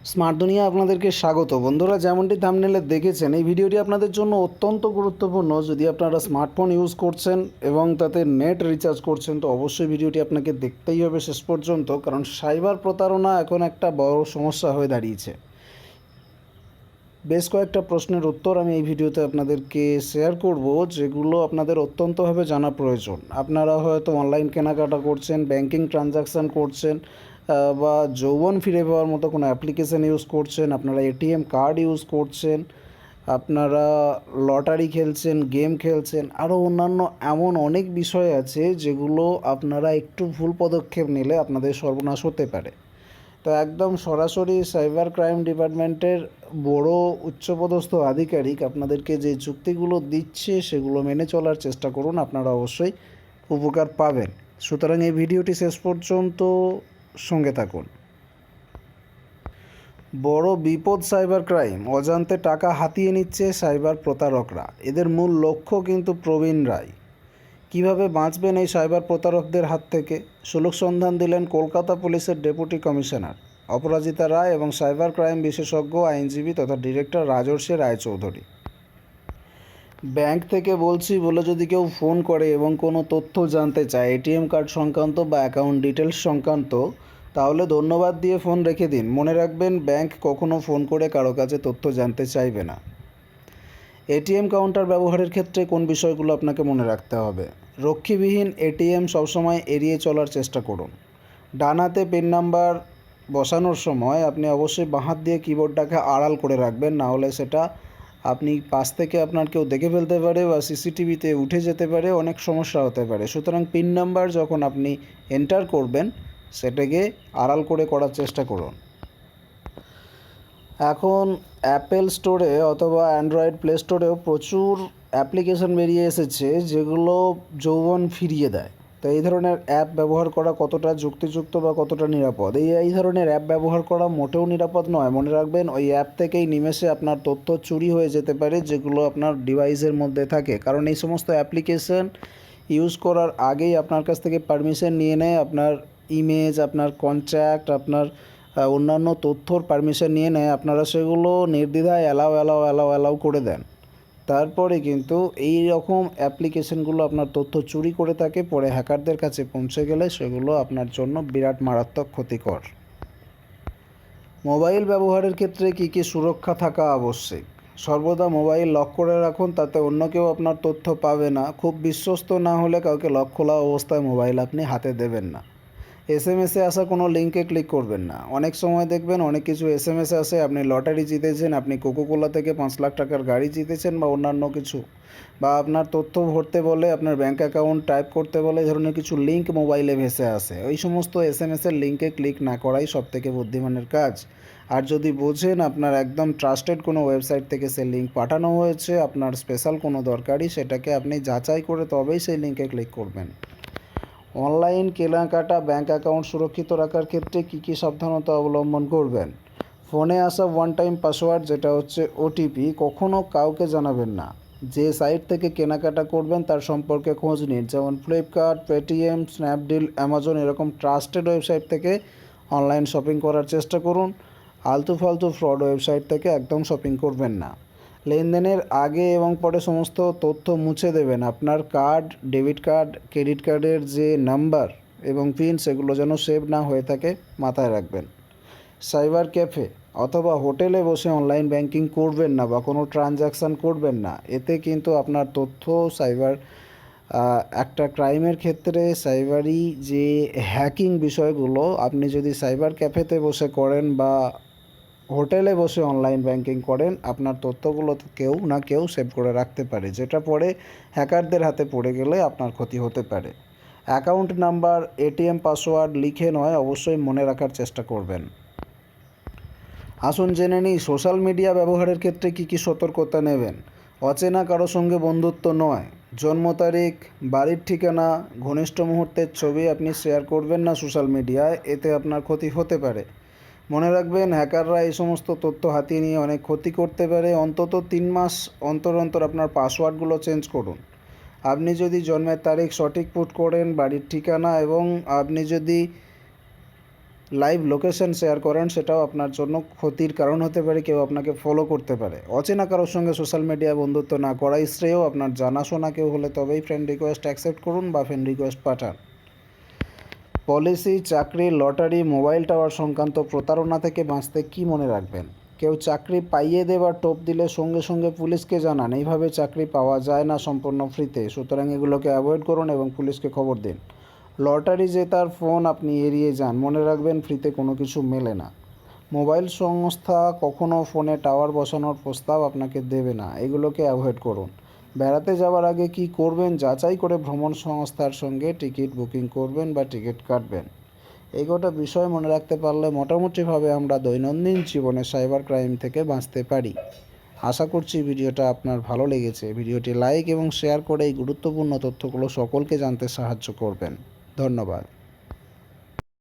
Smart দুনিয়া আপনাদেরকে স্বাগত। বন্ধুরা, যেমনটি থাম্বনেলে দেখেছেন, এই ভিডিওটি আপনাদের জন্য অত্যন্ত গুরুত্বপূর্ণ। যদি আপনারা স্মার্টফোন ইউজ করছেন এবং তাতে নেট রিচার্জ করছেন, তো অবশ্যই ভিডিওটি আপনাকে দেখতেই হবে শেষ পর্যন্ত, কারণ সাইবার প্রতারণা এখন একটা বড় সমস্যা হয়ে দাঁড়িয়েছে। বেশ কয়েকটা প্রশ্নের উত্তর আমি এই ভিডিওতে আপনাদেরকে শেয়ার করব, যেগুলো আপনাদের অত্যন্তভাবে জানা প্রয়োজন। আপনারা হয়তো অনলাইন কেনাকাটা করছেন, ব্যাংকিং ট্রানজাকশান করছেন, বা যৌবন ফিরে পাওয়ার মতো কোনো অ্যাপ্লিকেশান ইউজ করছেন, আপনারা এটিএম কার্ড ইউজ করছেন, আপনারা লটারি খেলছেন, গেম খেলছেন, আরও অন্যান্য এমন অনেক বিষয় আছে যেগুলো আপনারা একটু ভুল পদক্ষেপ নিলে আপনাদের সর্বনাশ হতে পারে। তো একদম সরাসরি সাইবার ক্রাইম ডিপার্টমেন্টের বড় উচ্চপদস্থ আধিকারিক আপনাদেরকে যে যুক্তিগুলো দিচ্ছে সেগুলো মেনে চলার চেষ্টা করুন, আপনারা অবশ্যই উপকার পাবেন। সুতরাং এই ভিডিওটি শেষ পর্যন্ত সঙ্গে থাকুন। বড় বিপদ সাইবার ক্রাইম। অজান্তে টাকা হাতিয়ে নিচ্ছে সাইবার প্রতারকরা। এদের মূল লক্ষ্য কিন্তু প্রবীণ রায়। কীভাবে বাঁচবেন এই সাইবার প্রতারকদের হাত থেকে, সুলুক সন্ধান দিলেন কলকাতা পুলিশের ডেপুটি কমিশনার অপরাজিতা রায় এবং সাইবার ক্রাইম বিশেষজ্ঞ আইনজীবী তথা ডিরেক্টর রাজর্ষি রায়চৌধুরী। ব্যাংক থেকে বলছি বলে যদি কেউ ফোন করে এবং কোনো তথ্য জানতে চায়, এটিএম কার্ড সংক্রান্ত বা অ্যাকাউন্ট ডিটেলস সংক্রান্ত, তাহলে ধন্যবাদ দিয়ে ফোন রেখে দিন। মনে রাখবেন, ব্যাংক কখনো ফোন করে কারো কাছে তথ্য জানতে চাইবে না। এটিএম কাউন্টার ব্যবহারের ক্ষেত্রে কোন বিষয়গুলো আপনাকে মনে রাখতে হবে? রক্ষীবিহীন এটিএম সবসময় এড়িয়ে চলার চেষ্টা করুন। ডান হাতে পিন নাম্বার বসানোর সময় আপনি অবশ্যই বাঁ হাত দিয়ে কিবোর্ডটাকে আড়াল করে রাখবেন, না হলে সেটা আপনি পাশ থেকে আপনার কেউ দেখে ফেলতে পারে বা সিসিটিভিতে উঠে যেতে পারে, অনেক সমস্যা হতে পারে। সুতরাং পিন নাম্বার যখন আপনি এন্টার করবেন, সেটাকে আড়াল করে করার চেষ্টা করুন। এখন অ্যাপেল স্টোরে অথবা অ্যান্ড্রয়েড প্লে স্টোরেও প্রচুর অ্যাপ্লিকেশন বেরিয়ে এসেছে যেগুলো যৌবন ফিরিয়ে দেয়। তো এই ধরনের অ্যাপ ব্যবহার করা কতটা যুক্তিযুক্ত বা কতটা নিরাপদ? এই ধরনের অ্যাপ ব্যবহার করা মোটেও নিরাপদ নয়। মনে রাখবেন, ওই অ্যাপ থেকেই নিমেষে আপনার তথ্য চুরি হয়ে যেতে পারে, যেগুলো আপনার ডিভাইসের মধ্যে থাকে। কারণ এই সমস্ত অ্যাপ্লিকেশন ইউজ করার আগেই আপনার কাছ থেকে পারমিশন নিয়ে নেয়, আপনার ইমেজ, আপনার কন্ট্যাক্ট, আপনার অন্যান্য তথ্যর পারমিশন নিয়ে নেয়। আপনারা সেগুলো নির্দ্বিধায় অ্যালাউ করে দেন। তারপরে কিন্তু এই রকম অ্যাপ্লিকেশনগুলো আপনার তথ্য চুরি করে থাকে, পরে হ্যাকারদের কাছে পৌঁছে গেলে সেগুলো আপনার জন্য বিরাট মারাত্মক ক্ষতিকর। মোবাইল ব্যবহারের ক্ষেত্রে কী কী সুরক্ষা থাকা আবশ্যক? সর্বদা মোবাইল লক করে রাখুন, তাতে অন্য কেউ আপনার তথ্য পাবে না। খুব বিশ্বস্ত না হলে কাউকে লক খোলা অবস্থায় মোবাইল আপনি হাতে দেবেন না। এসএমএসে আসা কোনো লিঙ্কে ক্লিক করবেন না। অনেক সময় দেখবেন অনেক কিছু এসএমএস আসে, আপনি লটারি জিতেছেন, আপনি কোকোকোলা থেকে 5 লাখ টাকার গাড়ি জিতেছেন বা অন্যান্য কিছু, বা আপনার তথ্য ভরতে বলে, আপনার ব্যাঙ্ক অ্যাকাউন্ট টাইপ করতে বলে, এই ধরনের কিছু লিঙ্ক মোবাইলে ভেসে আসে। ওই সমস্ত এসএমএসের লিঙ্কে ক্লিক না করাই সবথেকে বুদ্ধিমানের কাজ। আর যদি বোঝেন আপনার একদম ট্রাস্টেড কোনো ওয়েবসাইট থেকে সে লিঙ্ক পাঠানো হয়েছে, আপনার স্পেশাল কোনো দরকারি, সেটাকে আপনি যাচাই করে তবেই সেই লিঙ্কে ক্লিক করবেন। অনলাইন কেনাকাটা ব্যাঙ্ক অ্যাকাউন্ট সুরক্ষিত রাখার ক্ষেত্রে কী কী সাবধানতা অবলম্বন করবেন? ফোনে আসা ওয়ান টাইম পাসওয়ার্ড, যেটা হচ্ছে ওটিপি, কখনও কাউকে জানাবেন না। যে সাইট থেকে কেনাকাটা করবেন তার সম্পর্কে খোঁজ নিন, যেমন ফ্লিপকার্ট, পেটিএম, স্ন্যাপডিল, অ্যামাজন, এরকম ট্রাস্টেড ওয়েবসাইট থেকে অনলাইন শপিং করার চেষ্টা করুন। আলতু ফালতু ফ্রড ওয়েবসাইট থেকে একদম শপিং করবেন না। লেনদেনের আগে এবং পরে সমস্ত তথ্য মুছে দেবেন। আপনার কার্ড, ডেবিট কার্ড, ক্রেডিট কার্ডের যে নাম্বার এবং পিন, সেগুলো যেন সেভ না হয়ে থাকে, মাথায় রাখবেন। সাইবার ক্যাফে অথবা হোটেলে বসে অনলাইন ব্যাংকিং করবেন না বা কোনো ট্রানজ্যাকশান করবেন না। এতে কিন্তু আপনার তথ্য সাইবার একটা ক্রাইমের ক্ষেত্রে সাইবারি যে হ্যাকিং বিষয়গুলো, আপনি যদি সাইবার ক্যাফেতে বসে করেন বা হোটেলে বসে অনলাইন ব্যাংকিং করেন, আপনার তথ্যগুলো কেউ না কেউ সেভ করে রাখতে পারে, যেটা পরে হ্যাকারদের হাতে পড়ে গেলে আপনার ক্ষতি হতে পারে। অ্যাকাউন্ট নাম্বার, এটিএম পাসওয়ার্ড লিখে নয়, অবশ্যই মনে রাখার চেষ্টা করবেন। আসুন জেনে নিই সোশ্যাল মিডিয়া ব্যবহারের ক্ষেত্রে কী কী সতর্কতা নেবেন। অচেনা কারো সঙ্গে বন্ধুত্ব নয়। জন্ম তারিখ, বাড়ির ঠিকানা, ঘনিষ্ঠ মুহূর্তের ছবি আপনি শেয়ার করবেন না সোশ্যাল মিডিয়ায়, এতে আপনার ক্ষতি হতে পারে। মনে রাখবেন, হ্যাকাররা এই সমস্ত তথ্য হাতিয়ে নিয়ে অনেক ক্ষতি করতে পারে। অন্তত 3 মাস অন্তর অন্তর আপনার পাসওয়ার্ডগুলো চেঞ্জ করুন। আপনি যদি জন্মের তারিখ সঠিক পুট করেন, বাড়ির ঠিকানা, এবং আপনি যদি লাইভ লোকেশন শেয়ার করেন, সেটাও আপনার জন্য ক্ষতির কারণ হতে পারে। কেউ আপনাকে ফলো করতে পারে। অচেনা কারোর সঙ্গে সোশ্যাল মিডিয়া বন্ধুত্ব না করাই শ্রেয়। আপনার জানাশোনা কেউ হলে তবেই ফ্রেন্ড রিকোয়েস্ট অ্যাকসেপ্ট করুন বা ফ্রেন্ড রিকোয়েস্ট পাঠান। পলিসি, চাকরি, লটারি, মোবাইল টাওয়ার সংক্রান্ত প্রতারণা থেকে বাঁচতে কী মনে রাখবেন? কেউ চাকরি পাইয়ে দেবার টোপ দিলে সঙ্গে সঙ্গে পুলিশকে জানান। এইভাবে চাকরি পাওয়া যায় না সম্পূর্ণ ফ্রিতে, সুতরাং এগুলোকে অ্যাভয়েড করুন এবং পুলিশকে খবর দিন। লটারি জেতার ফোন আপনি এড়িয়ে যান, মনে রাখবেন ফ্রিতে কোনো কিছু মেলে না। মোবাইল সংস্থা কখনো ফোনে টাওয়ার বসানোর প্রস্তাব আপনাকে দেবে না, এগুলোকে অ্যাভয়েড করুন। বেড়াতে যাওয়ার আগে কি করবেন যাচাই করে ভ্রমণ সংস্থার সঙ্গে টিকিট বুকিং করবেন বা টিকিট কাটবেন। এই গোটা বিষয় মনে রাখতে পারলে মোটামুটিভাবে আমরা দৈনন্দিন জীবনে সাইবার ক্রাইম থেকে বাঁচতে পারি। আশা করছি ভিডিওটা আপনার ভালো লেগেছে। ভিডিওটি লাইক এবং শেয়ার করে এই গুরুত্বপূর্ণ তথ্যগুলো সকলকে জানতে সাহায্য করবেন। ধন্যবাদ।